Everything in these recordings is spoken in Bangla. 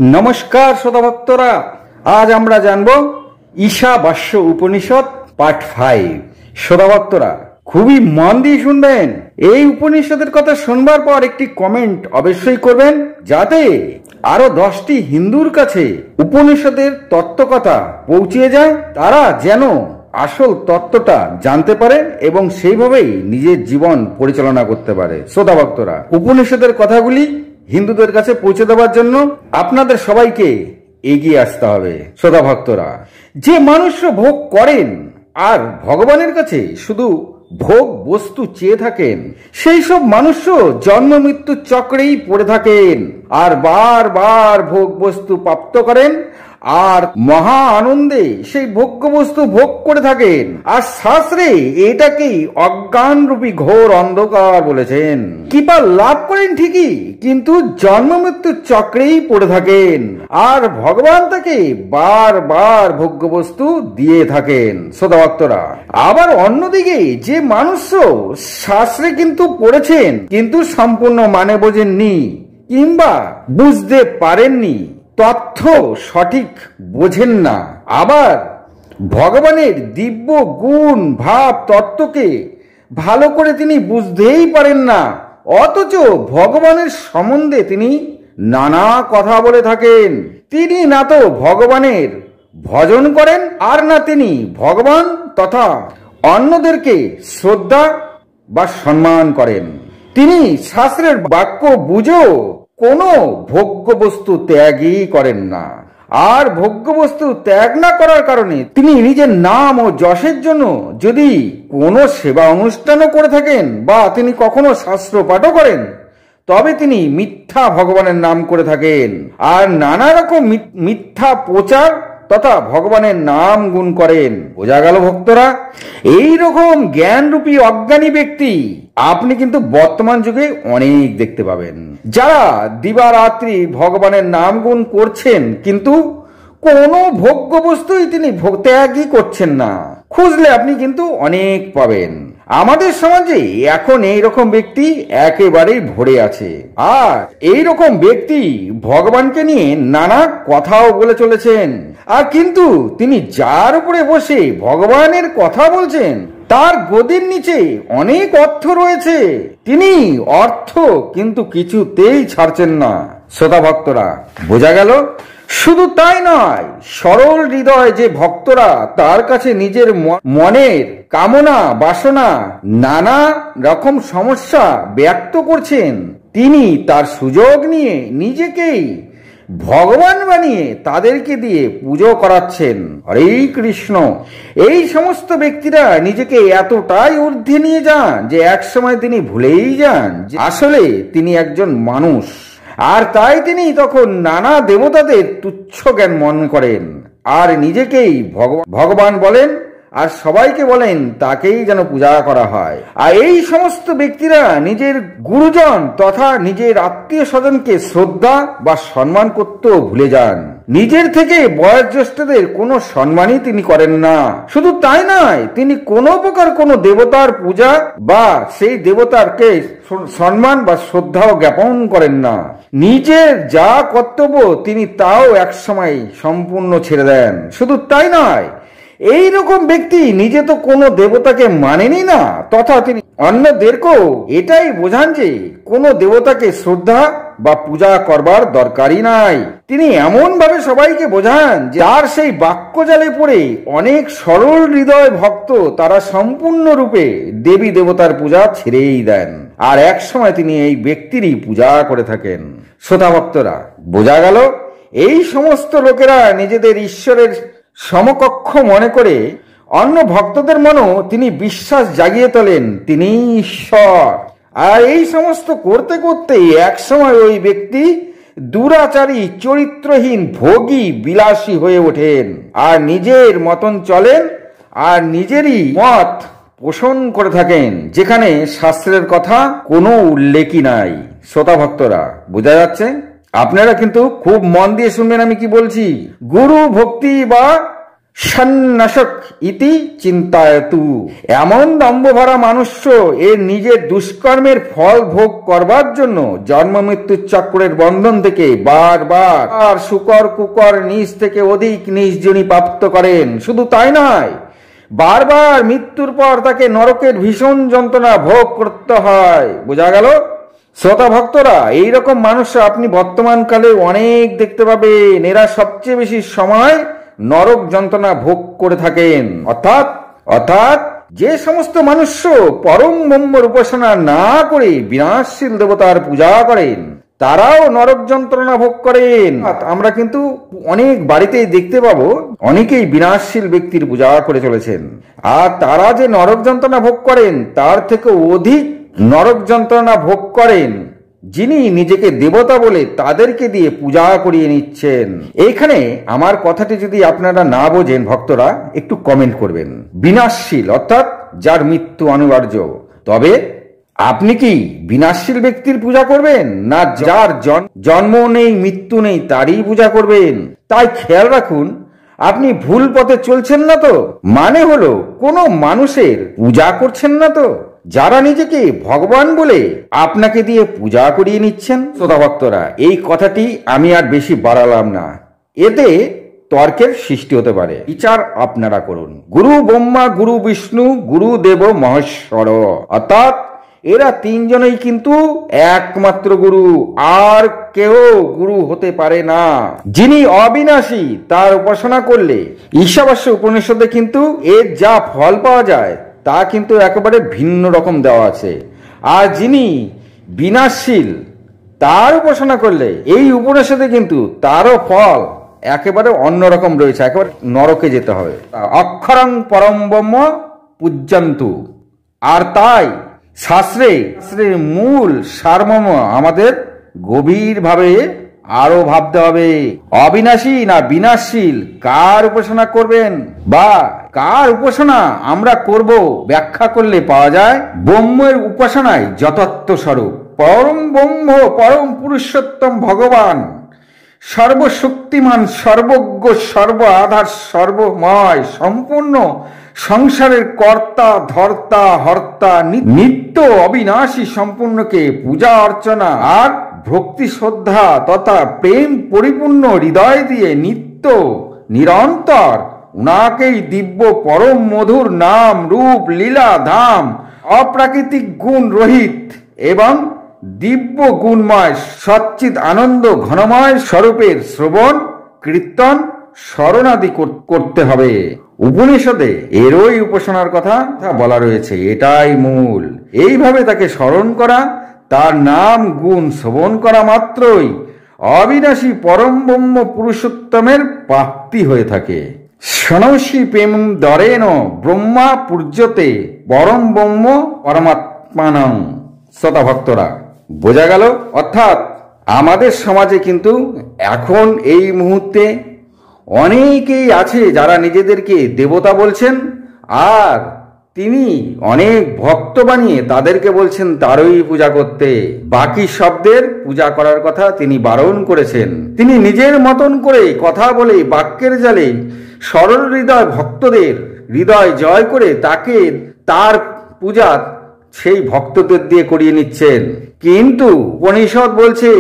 নমস্কার শ্রোতা ভক্তরা, আজ আমরা জানব ঈশাবাস্য উপনিষদ পার্ট 5। শ্রোতা ভক্তরা খুবই মন দিয়ে শুনবেন। এই উপনিষদের কথা শুনবার পর একটি কমেন্ট অবশ্যই করবেন, যাতে আরো 10টি হিন্দুর কাছে উপনিষদের তত্ত্বকথা পৌঁছে যায়, তারা যেন আসল তত্ত্বটা জানতে পারে এবং সেইভাবেই নিজের জীবন পরিচালনা করতে পারে। শ্রোতা ভক্তরা, উপনিষদের কথাগুলি হিন্দুদের কাছে পৌঁছে দেওয়ার জন্য আপনাদের সবাইকে এগিয়ে আসতে হবে। শ্রোতা ভক্তরা, যে মানুষ ভোগ করেন আর ভগবানের কাছে শুধু ভোগ বস্তু চেয়ে থাকেন, সেই সব মানুষও জন্ম মৃত্যু চক্রেই পড়ে থাকেন আর বারবার ভোগ বস্তু প্রাপ্ত করেন আর মহা আনন্দে সেই ভোগ্য বস্তু ভোগ করে থাকেন। আর শাস্ত্রে এটাকেই অজ্ঞান রূপী ঘোর অন্ধকার বলেছেন। কৃপা লাভ করেন ঠিকই, কিন্তু জন্ম মৃত্যুর চক্রেই পড়ে থাকেন আর ভগবান তাকে বারবার ভোগ্য বস্তু দিয়ে থাকেন। শ্রোতা ভক্তরা, আবার অন্যদিকে যে মানুষ শাস্ত্রে কিন্তু পড়েছেন, কিন্তু সম্পূর্ণ মানে বোঝেননি কিংবা বুঝতে পারেননি, তথ্য সঠিক বোঝেন না, আবার ভগবানের দিব্য গুণ ভাব তত্ত্বকে ভালো করে তিনি বুঝতেই পারেন না, অথচ ভগবানের সম্বন্ধে তিনি নানা কথা বলে থাকেন। তিনি না তো ভগবানের ভজন করেন আর না তিনি ভগবান তথা অন্যদেরকে শ্রদ্ধা বা সম্মান করেন। তিনি শাস্ত্রের বাক্য বুঝেও কোনো ভোগ্য বস্তু ত্যাগই করেন না। আর ভোগ্য বস্তু ত্যাগ না করার কারণে তিনি নিজের নাম ও যশের জন্য যদি কোনো সেবা অনুষ্ঠানও করে থাকেন বা তিনি কখনো শাস্ত্র পাঠও করেন, তবে তিনি মিথ্যা ভগবানের নাম করে থাকেন আর নানা রকম মিথ্যা প্রচার তথা ভগবানের নাম গুণ করেন। বোঝা গেল ভক্তরা? এই রকম জ্ঞানরূপী অজ্ঞানী ব্যক্তি আপনি কিন্তু বর্তমান যুগে অনেক দেখতে পাবেন, যারা দিবারাত্রি ভগবানের নাম গুণ করছেন কিন্তু কোনো ভোগ্য বস্তুই তিনি ত্যাগই করছেন না। খুঁজলে আপনি কিন্তু অনেক পাবেন। আমাদের সমাজে এখন এইরকম ব্যক্তি একেবারেই ভরে আছে। আর এইরকম ব্যক্তি ভগবানকে নিয়ে নানা কথাও বলে চলেছেন, আর কিন্তু তিনি যার উপরে বসে ভগবানের কথা বলছেন তার গদির নিচে অনেক অর্থ রয়েছে, তিনি অর্থ কিন্তু কিছুতেই ছাড়ছেন না। শ্রোতা ভক্তরা, বোঝা গেল? শুধু তাই নয়, সরল হৃদয় যে ভক্তরা তার কাছে নিজের মনের কামনা বাসনা নানা রকম সমস্যা ব্যক্ত করছেন, তিনি তার সুযোগ নিয়ে নিজেকেই ভগবান বানিয়ে তাদেরকে দিয়ে পুজো করাচ্ছেন। হরে কৃষ্ণ। এই সমস্ত ব্যক্তিরা নিজেকে এতটাই ঊর্ধ্বে নিয়ে যান যে একসময় তিনি ভুলেই যান যে আসলে তিনি একজন মানুষ, আর তাই তিনি তখন নানা দেবতাদের তুচ্ছ জ্ঞান মনে করেন আর নিজেকেই ভগবান বলেন আর সবাইকে বলেন তাকেই যেন পূজা করা হয়। আর এই সমস্ত ব্যক্তিরা নিজের গুরুজন তথা নিজের আত্মীয় স্বজনকে শ্রদ্ধা বা সম্মান করতেও ভুলে যান। নিজের থেকে বয়োজ্যেষ্ঠদের কোনো সম্মানই তিনি করেন না। শুধু তাই নয়, তিনি কোনো প্রকার কোনো দেবতার পূজা বা সেই দেবতারকে সম্মান বা শ্রদ্ধাও জ্ঞাপন করেন না। নিজের যা কর্তব্য তিনি তাও একসময় সম্পূর্ণ ছেড়ে দেন। শুধু তাই নয়, এই রকম ব্যক্তি নিজে তো কোনো দেবতাকে মানেনি না, তথা তিনি অন্যদেরকেও এটাই বোঝান যে কোনো দেবতাকে শ্রদ্ধা বা পূজা করবার দরকারই নাই। তিনি এমন ভাবে সবাইকে বোঝান যে তার সেই বাক্যজালে পড়ে অনেক সরল হৃদয় ভক্ত তারা সম্পূর্ণরূপে দেবী দেবতার পূজা ছেড়েই দেন আর এক সময় তিনি এই ব্যক্তিরই পূজা করে থাকেন। শ্রোতা ভক্তরা, বোঝা গেল? এই সমস্ত লোকেরা নিজেদের ঈশ্বরের সমকক্ষ মনে করে অন্য ভক্তদের মনেও তিনি বিশ্বাস জাগিয়ে তোলেন তিনি ঈশ্বর। আর এই সমস্ত করতে করতে একসময় ওই ব্যক্তি দুরাচারী চরিত্রহীন ভোগী বিলাসী হয়ে ওঠেন আর নিজের মতন চলেন আর নিজেরই মত পোষণ করে থাকেন, যেখানে শাস্ত্রের কথা কোনো উল্লেখই নাই। শ্রোতা ভক্তরা, বোঝা যাচ্ছে? আপনারা কিন্তু খুব মন দিয়ে শুনবেন আমি কি বলছি। গুরু ভক্তি বা সন্ন্যাসক ইতি চিন্তায়তু। এমন দম্ভ ভরা মনুষ্য এর নিজের দুষ্কর্মের ফল ভোগ করবার জন্য জন্ম মৃত্যুর চক্রের বন্ধন থেকে বারবার আর শুকর কুকর নিজ থেকে অধিক নিজ জনি প্রাপ্ত করেন। শুধু তাই নয়, বারবার মৃত্যুর পর তাকে নরকের ভীষণ যন্ত্রণা ভোগ করতে হয়। বোঝা গেল শ্রোতা ভক্তরা? এইরকম মানুষ আপনি বর্তমান কালে অনেক দেখতে পাবেন। এরা সবচেয়ে বেশি সময় নরক যন্ত্রণা ভোগ করে থাকেন। অর্থাৎ যে সমস্ত মানুষ পরম ব্রহ্মের উপাসনা না করে বিনাশশীল দেবতার পূজা করেন, তারাও নরক যন্ত্রণা ভোগ করেন। আমরা কিন্তু অনেক বাড়িতেই দেখতে পাবো অনেকেই বিনাশশীল ব্যক্তির পূজা করে চলেছেন, আর তারা যে নরক যন্ত্রণা ভোগ করেন তার থেকে অধিক নরক যন্ত্রণা ভোগ করেন যিনি নিজেকে দেবতা বলে তাদেরকে দিয়ে পূজা করিয়ে নিচ্ছেন। এইখানে আমার কথাটি যদি আপনারা না বোঝেন ভক্তরা, একটু কমেন্ট করবেন। বিনাশশীল অর্থাৎ যার মৃত্যু অনিবার্য। তবে আপনি কি বিনাশশীল ব্যক্তির পূজা করবেন, না যার জন্ম নেই মৃত্যু নেই তারই পূজা করবেন? তাই খেয়াল রাখুন আপনি ভুল পথে চলছেন না তো, মানে হলো কোনো মানুষের পূজা করছেন না তো, যারা নিজেকে ভগবান বলে আপনাকে দিয়ে পূজা করিয়ে নিচ্ছেন। শ্রোতা ভক্তরা, এই কথাটি আমি আর বেশি বাড়ালাম না, এতে তর্কের সৃষ্টি হতে পারে। বিচার আপনারা করুন। গুরু ব্রহ্মা, গুরু বিষ্ণু, গুরু দেব মহেশ্বর, অর্থাৎ এরা তিনজনেই কিন্তু একমাত্র গুরু, আর কেউ গুরু হতে পারে না। যিনি অবিনাশী তার উপাসনা করলে ঈশাবাস্য উপনিষদে কিন্তু এর যা ফল পাওয়া যায় তা কিন্তু একেবারে ভিন্ন রকম দেওয়া আছে। আর যিনি বিনাশশীল তার উপাসনা করলে এই উপনিষদে কিন্তু তারও ফল একেবারে অন্যরকম রয়েছে, একেবারে নরকে যেতে হবে। অক্ষরং পরম ব্রহ্ম পূজ্যন্তু। আর তাই শাস্ত্রের মূল সারমর্ম আমাদের গভীরভাবে আরো ভাবতে হবে। অবিনাশী না বিনাশশীল কার উপাসনা করবেন বা কার উপাসনা আমরা করব, ব্যাখ্যা করলে পাওয়া যায় ব্রহ্মের উপাসনায় যথার্থ স্বরূপ পরম ব্রহ্ম, পরম পুরুষোত্তম ভগবান, সর্বশক্তিমান, সর্বজ্ঞ, সর্ব আধার, সর্বময়, সম্পূর্ণ সংসারের কর্তা, ধর্তা, হর্তা, নিত্য অবিনাশী সম্পূর্ণকে পূজা অর্চনা আর ভক্তি শ্রদ্ধা তথা প্রেম পরিপূর্ণ হৃদয় দিয়ে নিত্য নিরন্তর উনাকেই দিব্য পরম মধুর নাম, রূপ, লীলা, ধাম, অপ্রাকৃতিক গুণ রহিত এবং দিব্য গুণময় সচ্চিত আনন্দ ঘনময় স্বরূপের শ্রবণ, কীর্তন, স্মরণাদি করতে হবে। উপনিষদে এরই উপাসনার কথা বলা রয়েছে, এটাই মূল। এইভাবে তাকে স্মরণ করা, তার নাম গুণ শ্রবণ করা মাত্রই অবিনাশী পরম ব্রহ্ম পুরুষোত্তমের প্রাপ্তি হয়ে থাকে। সনসি প্রেম দরেন ব্রহ্মা পূজ্যতে পরম ব্রহ্ম পরমাত্মানং। শ্রোতা ভক্তরা, বোঝা গেল? অর্থাৎ আমাদের সমাজে কিন্তু এখন এই মুহূর্তে অনেকেই আছে যারা নিজেদেরকে দেবতা বলছেন, আর তিনি অনেক ভক্ত বানিয়ে তাদেরকে বলছেন তারই পূজা করতে। বাকি শব্দের পূজা করার কথা তিনি বারণ করেছেন। তিনি নিজের মতন করে কথা বলে বাক্যের জালে সরল হৃদয় ভক্তদের হৃদয় জয় করে তাকে তার পূজা সেই ভক্তদের দিয়ে করিয়ে নিচ্ছেন। কিন্তু উপনিষদ বলছে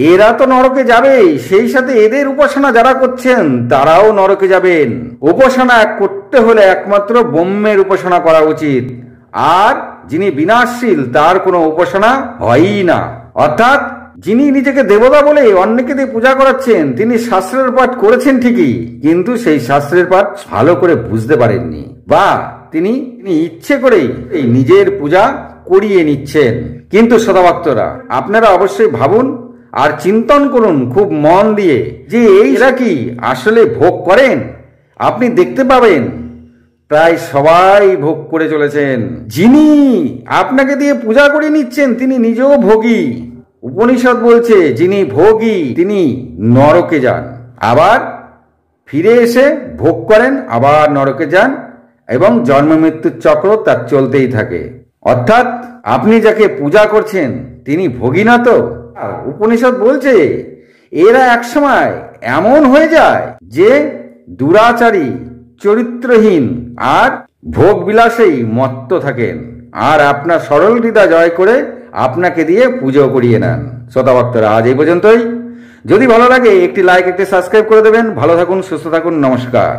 এরা তো নরকে যাবে, সেই সাথে এদের উপাসনা যারা করছেন তারাও নরকে যাবেন। উপাসনা করতে হলে একমাত্র ব্রহ্মের উপাসনা করা উচিত, আর যিনি বিনাশশীল তার কোনো উপাসনা হয়ই না। অর্থাৎ যিনি নিজেকে দেবতা বলে অন্যকে দিয়ে পূজা করাচ্ছেন, তিনি শাস্ত্রের পাঠ করেছেন ঠিকই, কিন্তু সেই শাস্ত্রের পাঠ ভালো করে বুঝতে পারেননি, বা তিনি ইচ্ছে করেই এই নিজের পূজা করিয়ে নিচ্ছেন। কিন্তু শ্রোতাভক্তরা, আপনারা অবশ্যই ভাবুন আর চিন্তন করুন খুব মন দিয়ে যে এরা কি আসলে ভোগ করেন? আপনি দেখতে পাবেন প্রায় সবাই ভোগ করে চলেছেন। যিনি আপনাকে দিয়ে পূজা করিয়ে নিচ্ছেন তিনি নিজেও ভোগী। উপনিষদ বলছে যিনি ভোগী তিনি নরকে যান, আবার ফিরে এসে ভোগ করেন, আবার নরকে যান, এবং জন্ম মৃত্যুর চক্র তার চলতেই থাকে। অর্থাৎ আপনি যাকে পূজা করছেন তিনি ভোগী না তো? উপনিষদ বলছে এরা একসময় এমন হয়ে যায় যে দুরাচারী, চরিত্রহীন আর ভোগ বিলাসেই মত্ত থাকেন, আর আপনার সরল হৃদয় জয় করে আপনাকে দিয়ে পুজো করিয়ে নেন। শ্রোতা ভক্তরা, আজ এই পর্যন্তই। যদি ভালো লাগে একটি লাইক, একটি সাবস্ক্রাইব করে দেবেন। ভালো থাকুন, সুস্থ থাকুন, নমস্কার।